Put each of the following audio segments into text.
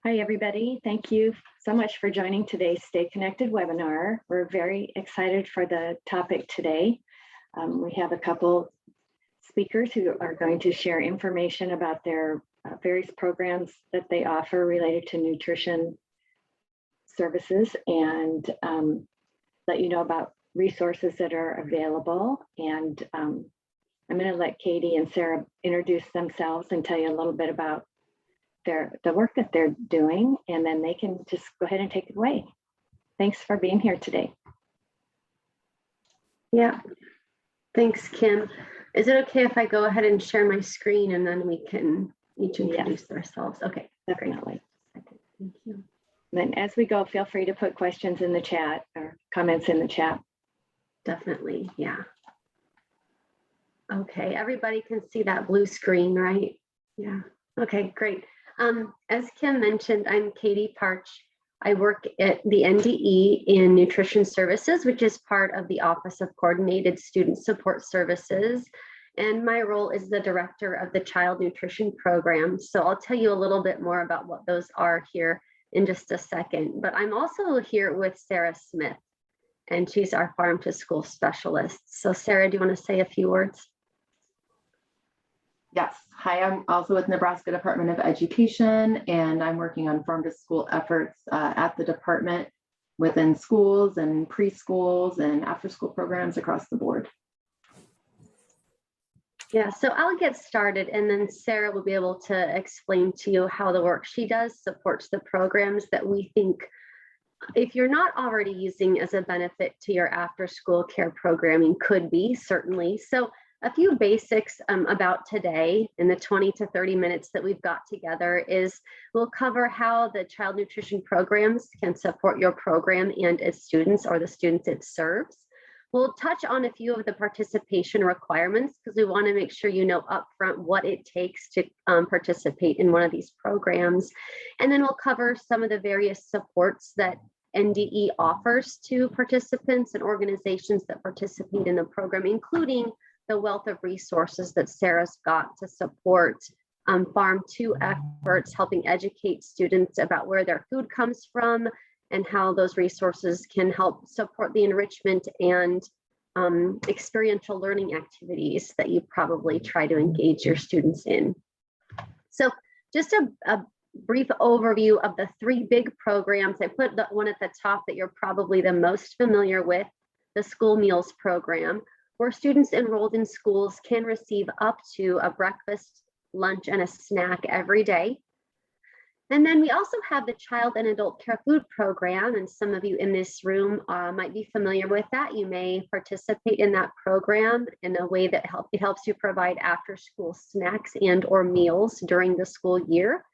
Hi, everybody. Thank you so much for joining today's Stay Connected webinar. We're very excited for the topic today. We have a couple speakers who are going to share information about their various programs that they offer related to nutrition services and let you know about resources that are available. And I'm going to let Katie and Sarah introduce themselves and tell you a little bit about the work that they're doing, and then they can just go ahead and take it away. Thanks for being here today. Yeah, thanks, Kim. Is it okay if I go ahead and share my screen and then we can each introduce ourselves? Okay, definitely. Thank you. And as we go, feel free to put questions in the chat or comments in the chat. Definitely, yeah. Okay, everybody can see that blue screen, right? Yeah, okay, great. As Kim mentioned, I'm Katie Parch. I work at the NDE in Nutrition Services, which is part of the Office of Coordinated Student Support Services. And my role is the director of the Child Nutrition Program. So I'll tell you a little bit more about what those are here in just a second. But I'm also here with Sarah Smith, and she's our farm to school specialist. So Sarah, do you want to say a few words? Yes. Hi, I'm also with Nebraska Department of Education, and I'm working on farm to school efforts at the department within schools and preschools and after school programs across the board. Yeah, so I'll get started and then Sarah will be able to explain to you how the work she does supports the programs that we think, if you're not already using as a benefit to your after school care programming, could be, certainly. So a few basics about today in the 20 to 30 minutes that we've got together is we'll cover how the child nutrition programs can support your program and its students or the students it serves. We'll touch on a few of the participation requirements because we want to make sure you know upfront what it takes to participate in one of these programs. And then we'll cover some of the various supports that NDE offers to participants and organizations that participate in the program, including the wealth of resources that Sarah's got to support Farm to efforts, helping educate students about where their food comes from and how those resources can help support the enrichment and experiential learning activities that you probably try to engage your students in. So just a brief overview of the three big programs. I put the one at the top that you're probably the most familiar with, the school meals program, where students enrolled in schools can receive up to a breakfast, lunch, and a snack every day. And then we also have the child and adult care food program, and some of you in this room might be familiar with that. You may participate in that program in a way that helps you provide after school snacks and or meals during the school year.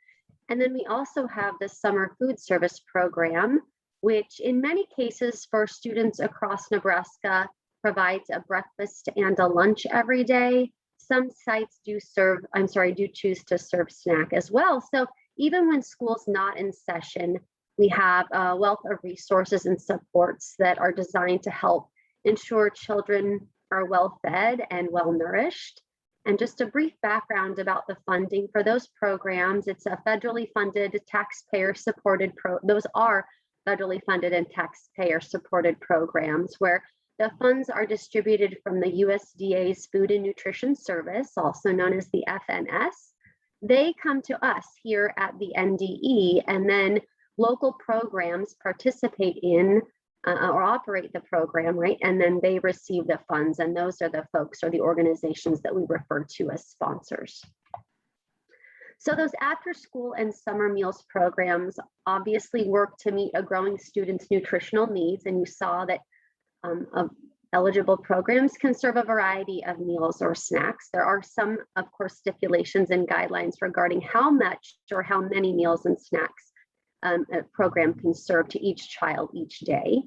And then we also have the summer food service program, which in many cases for students across Nebraska provides a breakfast and a lunch every day. Some sites do choose to serve snack as well. So even when school's not in session, we have a wealth of resources and supports that are designed to help ensure children are well fed and well nourished. And just a brief background about the funding for those programs. It's a federally funded, taxpayer supported those are federally funded and taxpayer supported programs where the funds are distributed from the USDA's Food and Nutrition Service, also known as the FNS. They come to us here at the NDE, and then local programs participate in or operate the program, right? And then they receive the funds, and those are the folks or the organizations that we refer to as sponsors. So those after school and summer meals programs obviously work to meet a growing student's nutritional needs, and you saw that eligible programs can serve a variety of meals or snacks. There are some, of course, stipulations and guidelines regarding how much or how many meals and snacks a program can serve to each child each day.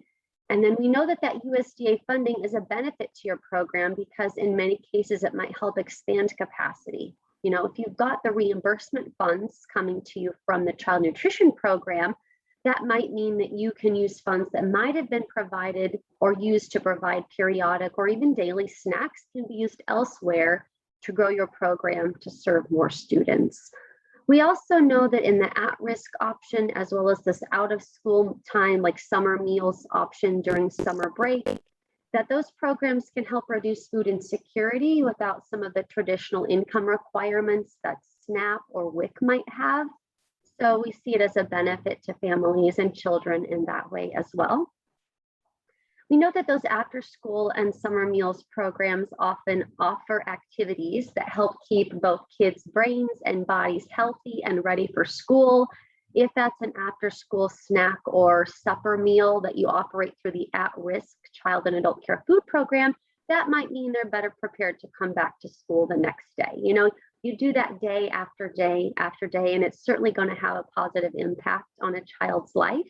And then we know that USDA funding is a benefit to your program because in many cases it might help expand capacity. You know, if you've got the reimbursement funds coming to you from the child nutrition program, that might mean that you can use funds that might have been provided or used to provide periodic or even daily snacks can be used elsewhere to grow your program to serve more students. We also know that in the at-risk option, as well as this out-of-school time, like summer meals option during summer break, that those programs can help reduce food insecurity without some of the traditional income requirements that SNAP or WIC might have. So we see it as a benefit to families and children in that way as well. We know that those after school and summer meals programs often offer activities that help keep both kids' brains and bodies healthy and ready for school. If that's an after school snack or supper meal that you operate through the at-risk child and adult care food program, that might mean they're better prepared to come back to school the next day. You know, you do that day after day after day, and it's certainly going to have a positive impact on a child's life.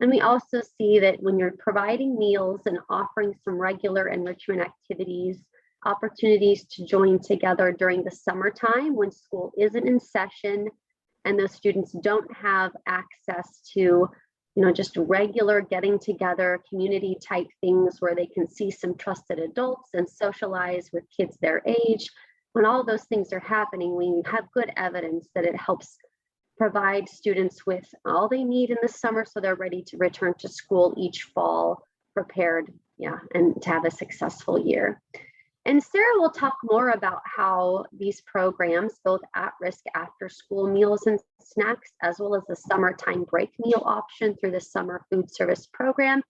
And we also see that when you're providing meals and offering some regular enrichment activities, opportunities to join together during the summertime when school isn't in session and those students don't have access to, you know, just regular getting together, community type things where they can see some trusted adults and socialize with kids their age. When all those things are happening, we have good evidence that it helps provide students with all they need in the summer so they're ready to return to school each fall prepared, and to have a successful year. And Sarah will talk more about how these programs, both at-risk after-school meals and snacks, as well as the summertime break meal option through the summer food service program,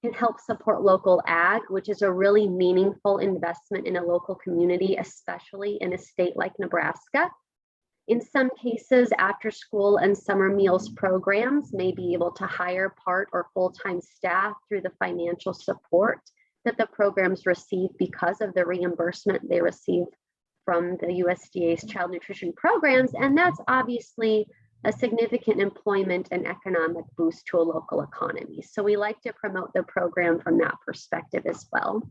can help support local ag, which is a really meaningful investment in a local community, especially in a state like Nebraska. In some cases, after school and summer meals programs may be able to hire part or full-time staff through the financial support that the programs receive because of the reimbursement they receive from the USDA's child nutrition programs. And that's obviously a significant employment and economic boost to a local economy. So we like to promote the program from that perspective as well.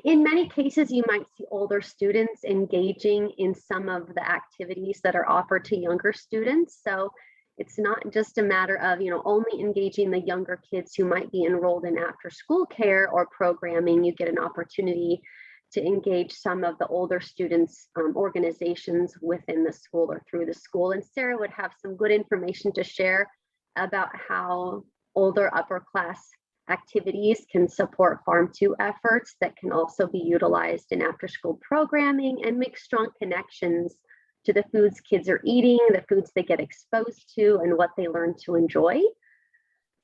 In many cases, you might see older students engaging in some of the activities that are offered to younger students. So it's not just a matter of, only engaging the younger kids who might be enrolled in after school care or programming. You get an opportunity to engage some of the older students' organizations within the school or through the school. And Sarah would have some good information to share about how older upper class activities can support Farm to efforts that can also be utilized in after school programming and make strong connections to the foods kids are eating, the foods they get exposed to, and what they learn to enjoy.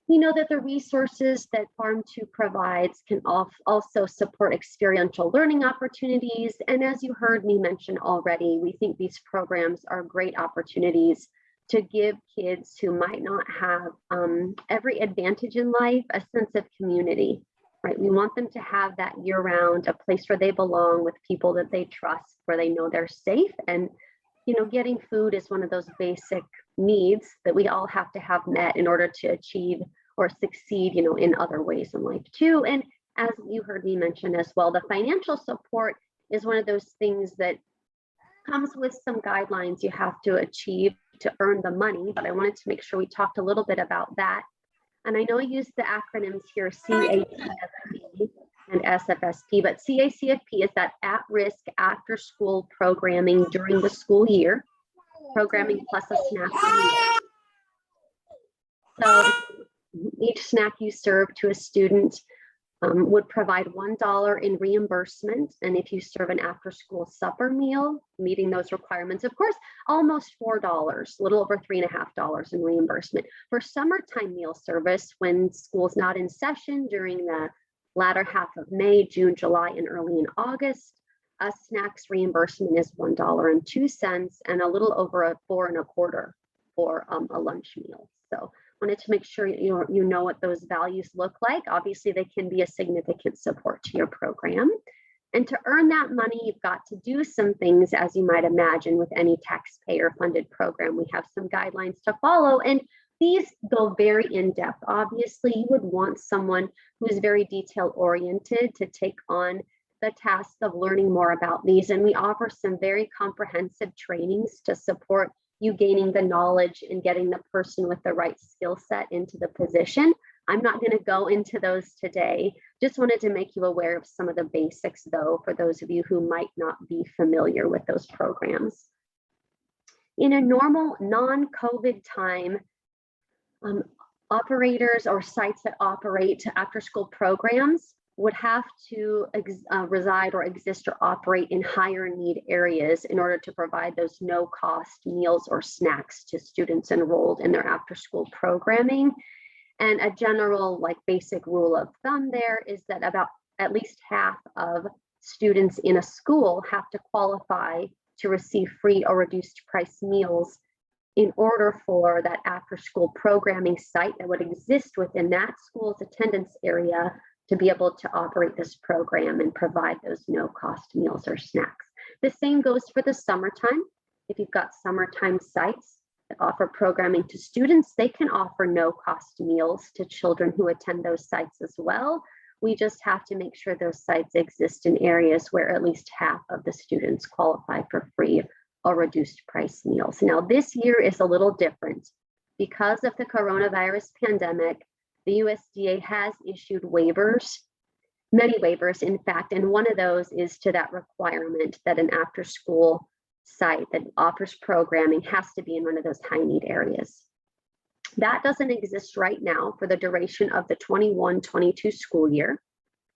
We know that the resources that Farm to provides can also support experiential learning opportunities. And as you heard me mention already, we think these programs are great opportunities to give kids who might not have every advantage in life a sense of community, right? We want them to have that year-round, a place where they belong with people that they trust, where they know they're safe. And, getting food is one of those basic needs that we all have to have met in order to achieve or succeed, in other ways in life too. And as you heard me mention as well, the financial support is one of those things that comes with some guidelines you have to achieve to earn the money, but I wanted to make sure we talked a little bit about that. And I know I used the acronyms here, CACFP and SFSP, but CACFP is that at-risk after-school programming during the school year, programming plus a snack meal. So each snack you serve to a student would provide $1 in reimbursement. And if you serve an after-school supper meal, meeting those requirements, of course, almost $4, a little over $3.50 in reimbursement. For summertime meal service, when school's not in session during the latter half of May, June, July, and early in August, a snacks reimbursement is $1.02 and a little over $4.25 for a lunch meal. So wanted to make sure you know what those values look like. Obviously, they can be a significant support to your program. And to earn that money, you've got to do some things, as you might imagine, with any taxpayer-funded program. We have some guidelines to follow, and these go very in-depth. Obviously, you would want someone who is very detail-oriented to take on the task of learning more about these. And we offer some very comprehensive trainings to support you gaining the knowledge and getting the person with the right skill set into the position. I'm not going to go into those today. Just wanted to make you aware of some of the basics, though, for those of you who might not be familiar with those programs. In a normal non-COVID time, operators or sites that operate after-school programs would have to reside or exist or operate in higher need areas in order to provide those no-cost meals or snacks to students enrolled in their after-school programming. And a general basic rule of thumb there is that about at least half of students in a school have to qualify to receive free or reduced price meals in order for that after-school programming site that would exist within that school's attendance area to be able to operate this program and provide those no-cost meals or snacks. The same goes for the summertime. If you've got summertime sites that offer programming to students, they can offer no-cost meals to children who attend those sites as well. We just have to make sure those sites exist in areas where at least half of the students qualify for free or reduced price meals. Now, this year is a little different. Because of the coronavirus pandemic, the USDA has issued waivers, many waivers, in fact, and one of those is to that requirement that an after-school site that offers programming has to be in one of those high need areas. That doesn't exist right now for the duration of the 21-22 school year,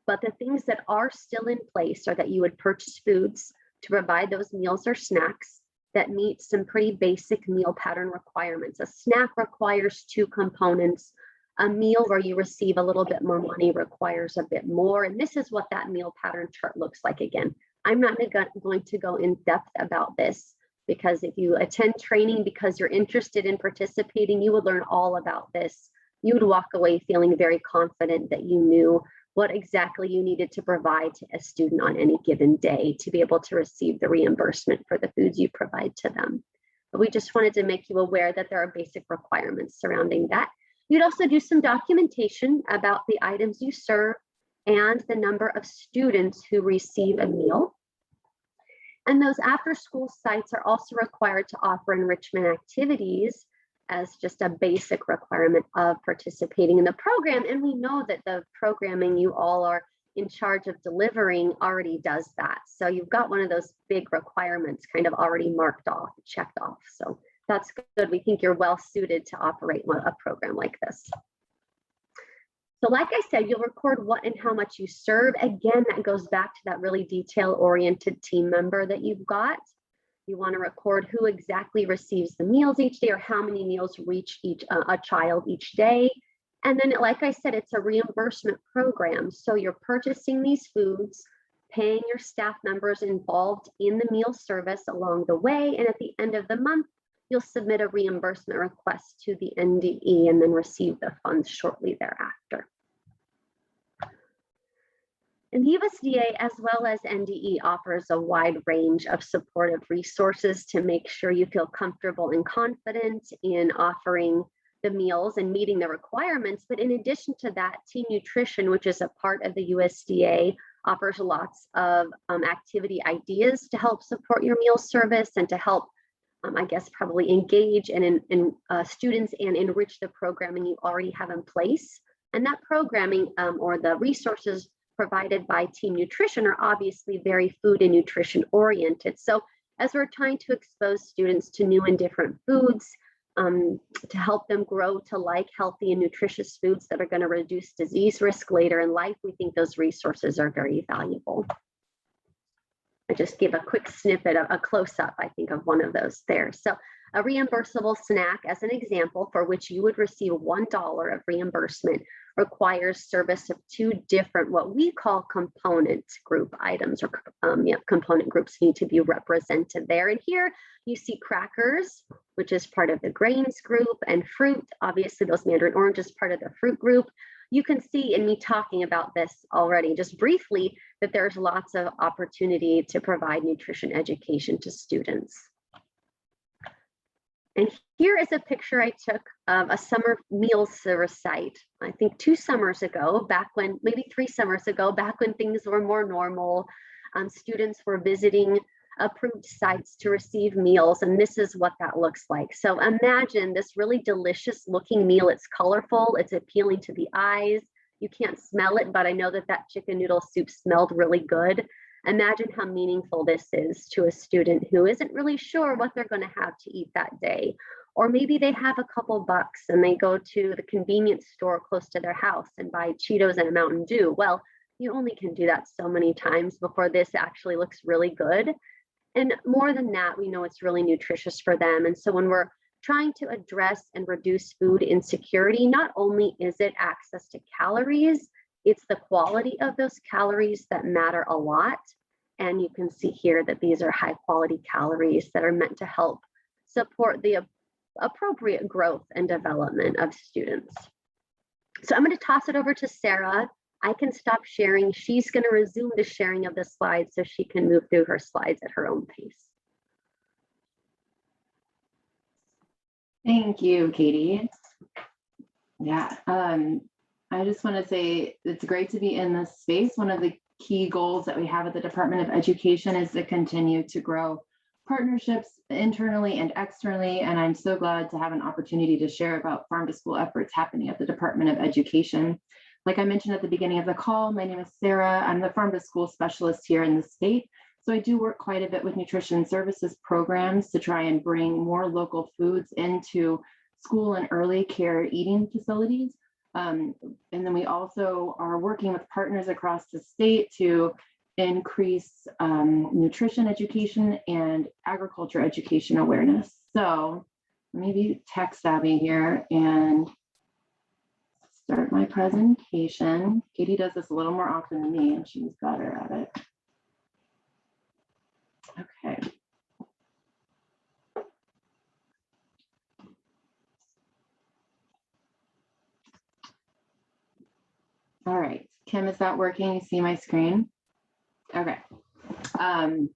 but the things that are still in place are that you would purchase foods to provide those meals or snacks that meet some pretty basic meal pattern requirements. A snack requires 2 components. A meal where you receive a little bit more money requires a bit more. And this is what that meal pattern chart looks like. Again, I'm not going to go in depth about this because if you attend training because you're interested in participating, you would learn all about this. You would walk away feeling very confident that you knew what exactly you needed to provide to a student on any given day to be able to receive the reimbursement for the foods you provide to them. But we just wanted to make you aware that there are basic requirements surrounding that. You'd also do some documentation about the items you serve and the number of students who receive a meal. And those after-school sites are also required to offer enrichment activities as just a basic requirement of participating in the program. And we know that the programming you all are in charge of delivering already does that. So you've got one of those big requirements kind of already marked off, checked off. So that's good. We think you're well suited to operate a program like this. So like I said, you'll record what and how much you serve. Again, that goes back to that really detail-oriented team member that you've got. You want to record who exactly receives the meals each day or how many meals reach a child each day. And then, like I said, it's a reimbursement program. So you're purchasing these foods, paying your staff members involved in the meal service along the way. And at the end of the month, you'll submit a reimbursement request to the NDE and then receive the funds shortly thereafter. And the USDA, as well as NDE, offers a wide range of supportive resources to make sure you feel comfortable and confident in offering the meals and meeting the requirements. But in addition to that, Team Nutrition, which is a part of the USDA, offers lots of activity ideas to help support your meal service and to help I guess probably engage and in students and enrich the programming you already have in place. And that programming or the resources provided by Team Nutrition are obviously very food and nutrition oriented. So as we're trying to expose students to new and different foods, to help them grow to like healthy and nutritious foods that are going to reduce disease risk later in life, we think those resources are very valuable. I just gave a quick snippet of a close-up, I think, of one of those there. So a reimbursable snack, as an example, for which you would receive $1 of reimbursement, requires service of 2 different, what we call component group items, or component groups need to be represented there. And here you see crackers, which is part of the grains group, and fruit, obviously those mandarin oranges, part of the fruit group. You can see in me talking about this already, just briefly, that there's lots of opportunity to provide nutrition education to students. And here is a picture I took of a summer meal service site, I think 2 summers ago, back when, maybe 3 summers ago, back when things were more normal. Students were visiting approved sites to receive meals, and this is what that looks like. So imagine this really delicious looking meal. It's colorful, it's appealing to the eyes. You can't smell it, but I know that that chicken noodle soup smelled really good. Imagine how meaningful this is to a student who isn't really sure what they're going to have to eat that day. Or maybe they have a couple bucks and they go to the convenience store close to their house and buy Cheetos and a Mountain Dew. Well, you only can do that so many times before this actually looks really good. And more than that, we know it's really nutritious for them. And so when we're trying to address and reduce food insecurity, not only is it access to calories, it's the quality of those calories that matter a lot. And you can see here that these are high quality calories that are meant to help support the appropriate growth and development of students. So I'm going to toss it over to Sarah. I can stop sharing. She's going to resume the sharing of the slides so she can move through her slides at her own pace. Thank you, Katie. Yeah, I just want to say it's great to be in this space. One of the key goals that we have at the Department of Education is to continue to grow partnerships internally and externally. And I'm so glad to have an opportunity to share about farm to school efforts happening at the Department of Education. Like I mentioned at the beginning of the call, my name is Sarah. I'm the farm to school specialist here in the state. So I do work quite a bit with nutrition services programs to try and bring more local foods into school and early care eating facilities. And then we also are working with partners across the state to increase nutrition education and agriculture education awareness. So maybe tech savvy here and start my presentation. Katie does this a little more often than me, and she's better at it. Okay. All right, Kim, is that working? You see my screen? Okay. I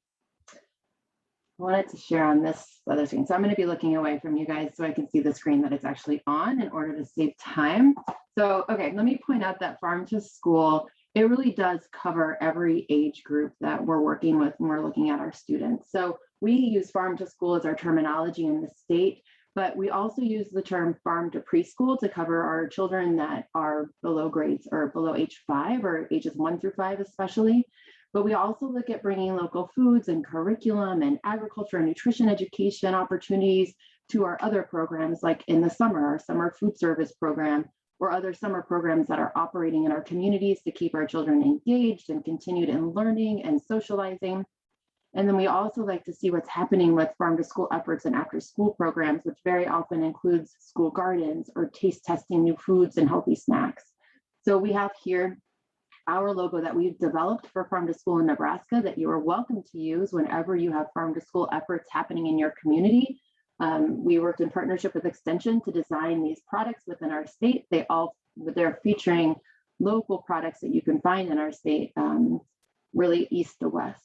wanted to share on this other screen. So I'm going to be looking away from you guys so I can see the screen that it's actually on in order to save time. So, okay, let me point out that farm to school, it really does cover every age group that we're working with when we're looking at our students. So we use farm to school as our terminology in the state, but we also use the term farm to preschool to cover our children that are below grades or below age 5 or ages 1 through 5 especially. But we also look at bringing local foods and curriculum and agriculture and nutrition education opportunities to our other programs, like in the summer, our summer food service program, or other summer programs that are operating in our communities to keep our children engaged and continued in learning and socializing. And then we also like to see what's happening with farm to school efforts and after school programs, which very often includes school gardens or taste testing new foods and healthy snacks. So we have here our logo that we've developed for farm to school in Nebraska that you are welcome to use whenever you have farm to school efforts happening in your community. We worked in partnership with Extension to design these products within our state. They're featuring local products that you can find in our state, really east to west.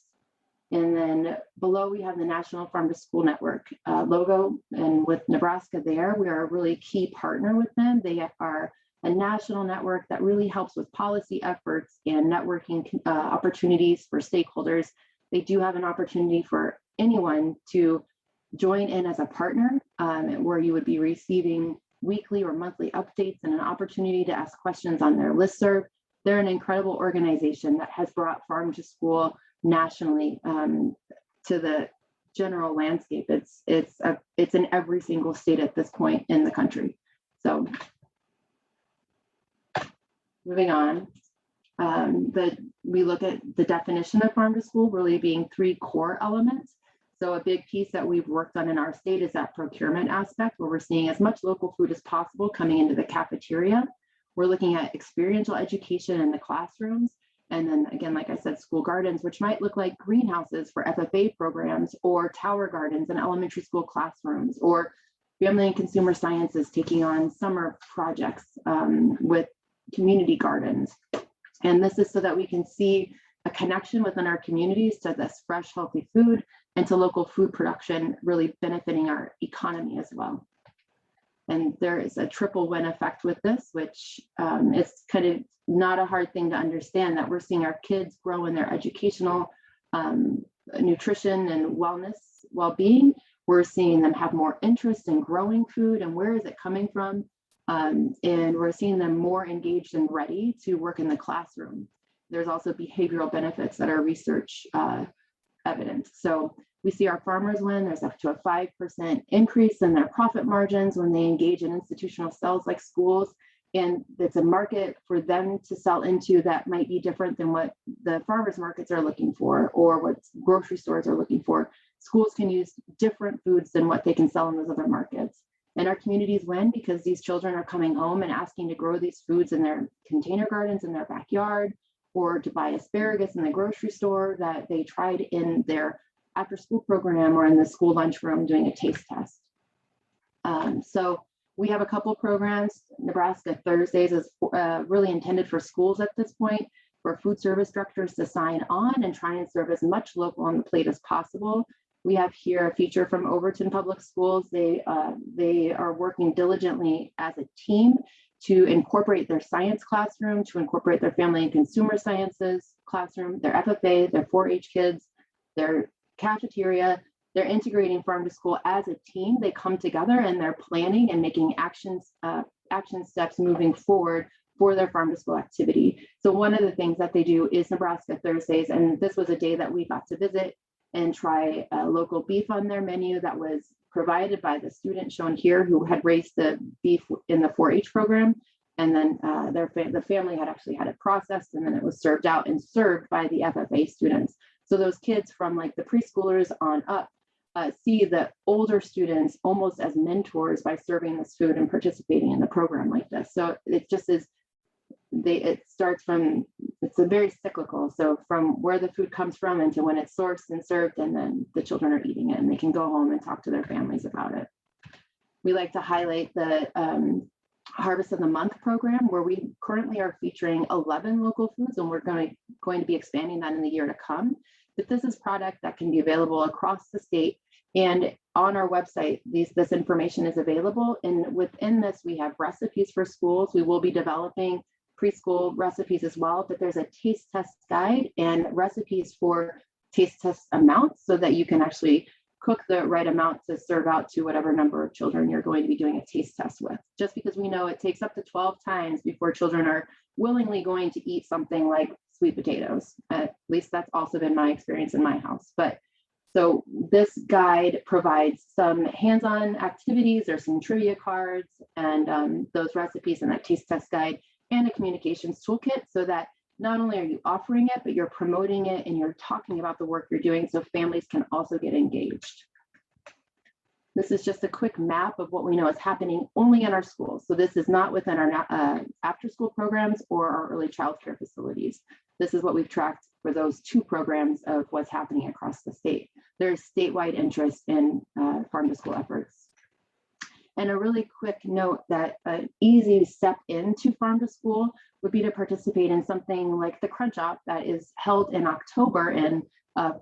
And then below we have the National Farm to School Network logo, and with Nebraska there, we are a really key partner with them. They are a national network that really helps with policy efforts and networking opportunities for stakeholders. They do have an opportunity for anyone to join in as a partner, where you would be receiving weekly or monthly updates and an opportunity to ask questions on their listserv. They're an incredible organization that has brought farm to school nationally to the general landscape. It's in every single state at this point in the country. So moving on, we look at the definition of farm to school really being 3 core elements. So a big piece that we've worked on in our state is that procurement aspect, where we're seeing as much local food as possible coming into the cafeteria. We're looking at experiential education in the classrooms. And then again, like I said, school gardens, which might look like greenhouses for FFA programs, or tower gardens in elementary school classrooms, or family and consumer sciences taking on summer projects with community gardens. And this is so that we can see a connection within our communities to this fresh, healthy food and to local food production, really benefiting our economy as well. And there is a triple win effect with this, which is kind of not a hard thing to understand, that we're seeing our kids grow in their educational nutrition and wellness, well-being. We're seeing them have more interest in growing food and where is it coming from. And we're seeing them more engaged and ready to work in the classroom. there's also behavioral benefits that are research evidence. So we see our farmers win. There's up to a 5% increase in their profit margins when they engage in institutional sales like schools. And it's a market for them to sell into that might be different than what the farmers markets are looking for or what grocery stores are looking for. Schools can use different foods than what they can sell in those other markets. And our communities win because these children are coming home and asking to grow these foods in their container gardens in their backyard, or to buy asparagus in the grocery store that they tried in their after school program or in the school lunchroom doing a taste test. So we have a couple programs. Nebraska Thursdays is really intended for schools at this point, for food service directors to sign on and try and serve as much local on the plate as possible. We have here a feature from Overton Public Schools. They are working diligently as a team to incorporate their science classroom, to incorporate their family and consumer sciences classroom, their FFA, their 4-H kids, their cafeteria. They're integrating farm to school as a team. They come together and they're planning and making action steps moving forward for their farm to school activity. So one of the things that they do is Nebraska Thursdays, and this was a day that we got to visit and try local beef on their menu that was provided by the student shown here who had raised the beef in the 4-H program. And then the family had actually had it processed, and then it was served out and served by the FFA students. So those kids from like the preschoolers on up see the older students almost as mentors by serving this food and participating in the program like this. So it just is, it starts from, it's a very cyclical. So from where the food comes from and to when it's sourced and served, and then the children are eating it and they can go home and talk to their families about it. We like to highlight the Harvest of the Month program, where we currently are featuring 11 local foods, and we're going to be expanding that in the year to come. But this is product that can be available across the state, and on our website, this information is available. And within this, we have recipes for schools. We will be developing preschool recipes as well, but there's a taste test guide and recipes for taste test amounts so that you can actually cook the right amount to serve out to whatever number of children you're going to be doing a taste test with. Just because we know it takes up to 12 times before children are willingly going to eat something like sweet potatoes. At least that's also been my experience in my house. But so this guide provides some hands-on activities. There's some trivia cards and those recipes in that taste test guide, and a communications toolkit, so that not only are you offering it, but you're promoting it and you're talking about the work you're doing so families can also get engaged. This is just a quick map of what we know is happening only in our schools. So this is not within our after school programs or our early childcare facilities. This is what we've tracked for those two programs of what's happening across the state. There's statewide interest in farm to school efforts. And a really quick note that an easy step into farm to school would be to participate in something like the Crunch Up that is held in October and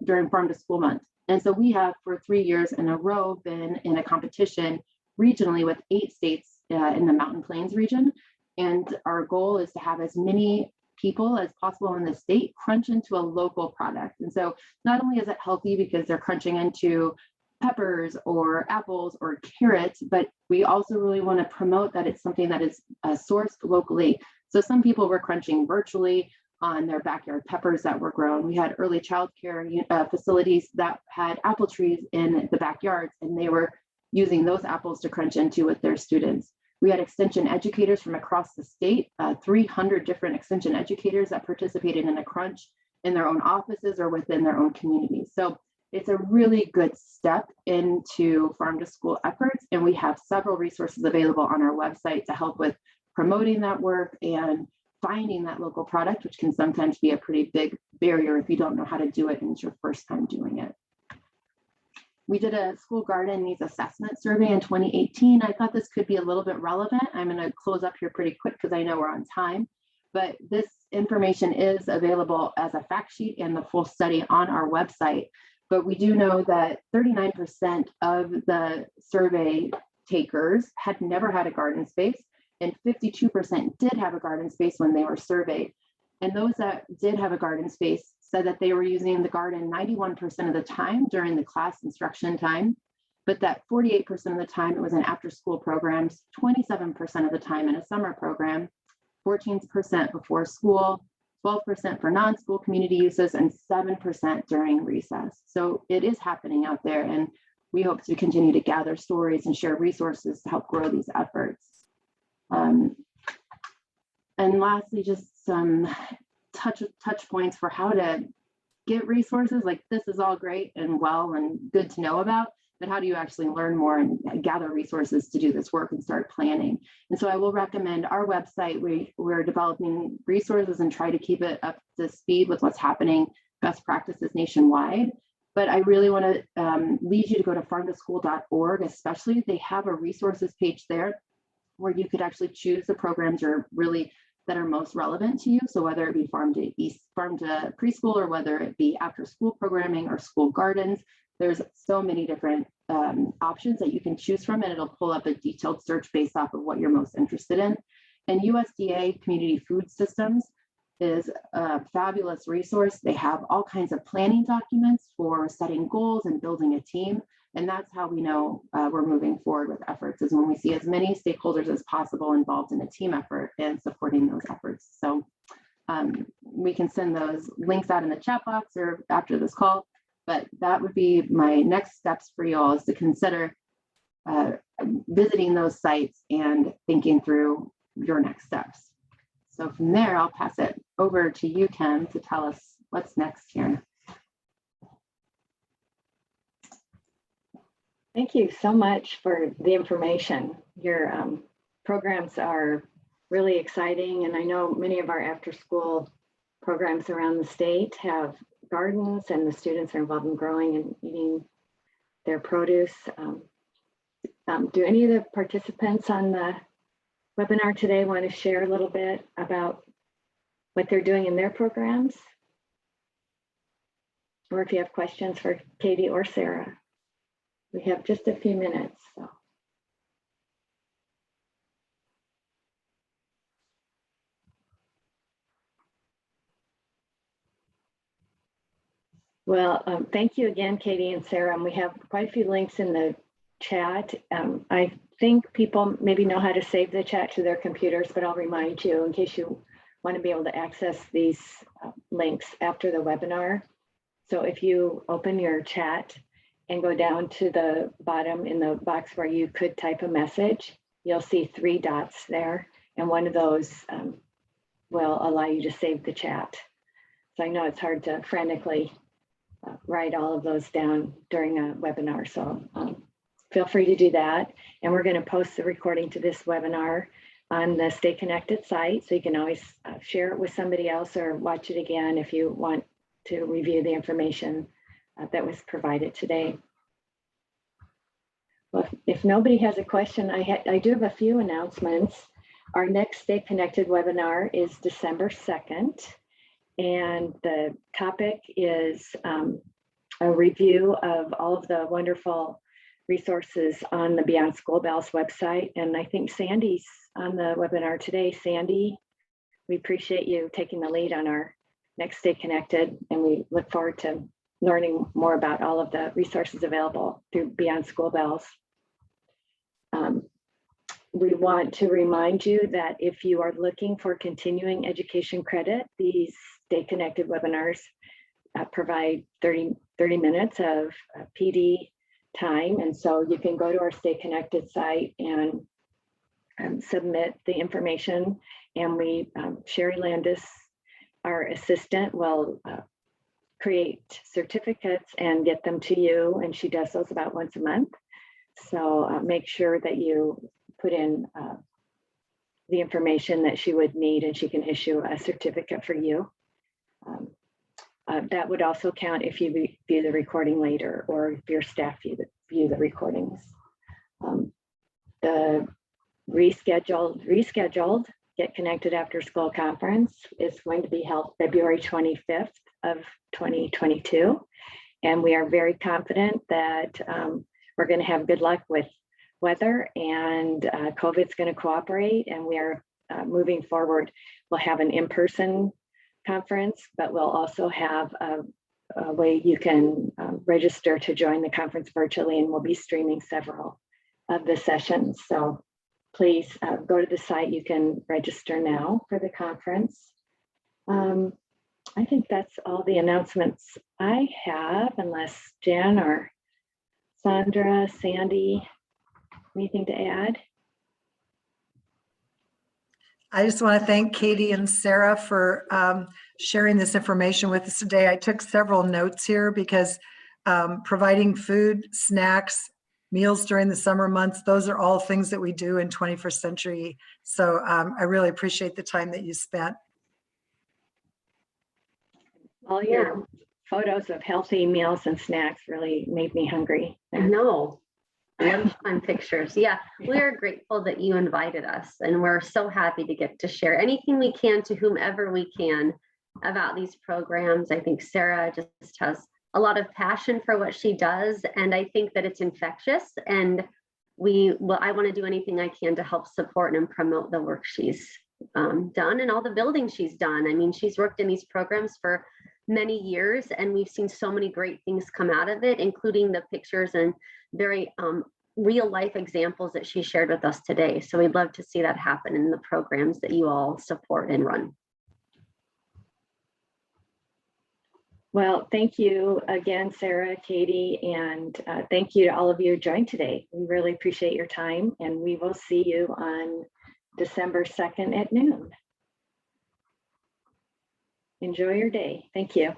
during Farm to School Month. And so we have for 3 years in a row been in a competition regionally with 8 states in the Mountain Plains region. And our goal is to have as many people as possible in the state crunch into a local product. And so not only is it healthy because they're crunching into peppers or apples or carrots, but we also really want to promote that it's something that is sourced locally. So some people were crunching virtually on their backyard peppers that were grown. We had early childcare facilities that had apple trees in the backyards, and they were using those apples to crunch into with their students. We had extension educators from across the state, 300 different extension educators that participated in a crunch in their own offices or within their own communities. So it's a really good step into farm to school efforts, and we have several resources available on our website to help with promoting that work and finding that local product, which can sometimes be a pretty big barrier if you don't know how to do it and it's your first time doing it. We did a school garden needs assessment survey in 2018. I thought this could be a little bit relevant. I'm going to close up here pretty quick because I know we're on time, but this information is available as a fact sheet and the full study on our website. But we do know that 39% of the survey takers had never had a garden space, and 52% did have a garden space when they were surveyed. And those that did have a garden space said that they were using the garden 91% of the time during the class instruction time, but that 48% of the time it was in after school programs, 27% of the time in a summer program, 14% before school, 12% for non-school community uses, and 7% during recess. So it is happening out there, and we hope to continue to gather stories and share resources to help grow these efforts. And lastly, just some touch points for how to get resources. Like, this is all great and well and good to know about, but how do you actually learn more and gather resources to do this work and start planning? And so I will recommend our website. We're developing resources and try to keep it up to speed with what's happening, best practices nationwide. But I really want to lead you to go to farmtoschool.org, especially. They have a resources page there where you could actually choose the programs that are most relevant to you. So whether it be farm to preschool, or whether it be after school programming or school gardens, there's so many different options that you can choose from, and it'll pull up a detailed search based off of what you're most interested in. And USDA Community Food Systems is a fabulous resource. They have all kinds of planning documents for setting goals and building a team. And that's how we know we're moving forward with efforts, is when we see as many stakeholders as possible involved in a team effort and supporting those efforts. So we can send those links out in the chat box or after this call, but that would be my next steps for you all, is to consider visiting those sites and thinking through your next steps. So from there, I'll pass it over to you, Kim, to tell us what's next here. Thank you so much for the information. Your programs are really exciting, and I know many of our after-school programs around the state have gardens, and the students are involved in growing and eating their produce. Do any of the participants on the webinar today want to share a little bit about what they're doing in their programs? Or if you have questions for Katie or Sarah. We have just a few minutes. So. Well, thank you again, Katie and Sarah. And we have quite a few links in the chat. I think people maybe know how to save the chat to their computers, but I'll remind you in case you want to be able to access these links after the webinar. So if you open your chat and go down to the bottom in the box where you could type a message, you'll see 3 dots there. And one of those will allow you to save the chat. So I know it's hard to frantically write all of those down during a webinar. So feel free to do that. And we're going to post the recording to this webinar on the Stay Connected site. So you can always share it with somebody else or watch it again if you want to review the information that was provided today. Well, if nobody has a question, I do have a few announcements. Our next Stay Connected webinar is December 2nd, and the topic is a review of all of the wonderful resources on the Beyond School Bells website. And I think Sandy's on the webinar today. Sandy, we appreciate you taking the lead on our next Stay Connected, and we look forward to learning more about all of the resources available through Beyond School Bells. We want to remind you that if you are looking for continuing education credit, these Stay Connected webinars provide 30 minutes of PD time. And so you can go to our Stay Connected site and submit the information. And we, Sherry Landis, our assistant, will create certificates and get them to you. And she does those about once a month. So make sure that you put in the information that she would need, and she can issue a certificate for you. That would also count if you view the recording later, or if your staff view the recordings. The rescheduled Get Connected After School Conference is going to be held February 25th of 2022. And we are very confident that we're going to have good luck with weather, and COVID's going to cooperate, and we are moving forward. We'll have an in-person conference, but we'll also have a way you can register to join the conference virtually, and we'll be streaming several of the sessions. So please go to the site. You can register now for the conference. I think that's all the announcements I have, unless Jen or Sandra, Sandy, anything to add? I just want to thank Katie and Sarah for sharing this information with us today. I took several notes here because providing food, snacks, meals during the summer months, those are all things that we do in 21st century. So I really appreciate the time that you spent. All your photos of healthy meals and snacks really made me hungry. I know. Really fun pictures. Yeah, we are grateful that you invited us, and we're so happy to get to share anything we can to whomever we can about these programs. I think Sarah just has a lot of passion for what she does, and I think that it's infectious. And I want to do anything I can to help support and promote the work she's done and all the building she's done. I mean, she's worked in these programs for many years, and we've seen so many great things come out of it, including the pictures and very real life examples that she shared with us today. So we'd love to see that happen in the programs that you all support and run. Well, thank you again, Sarah, Katie, and thank you to all of you who joined today. We really appreciate your time, and we will see you on December 2nd at noon. Enjoy your day. Thank you.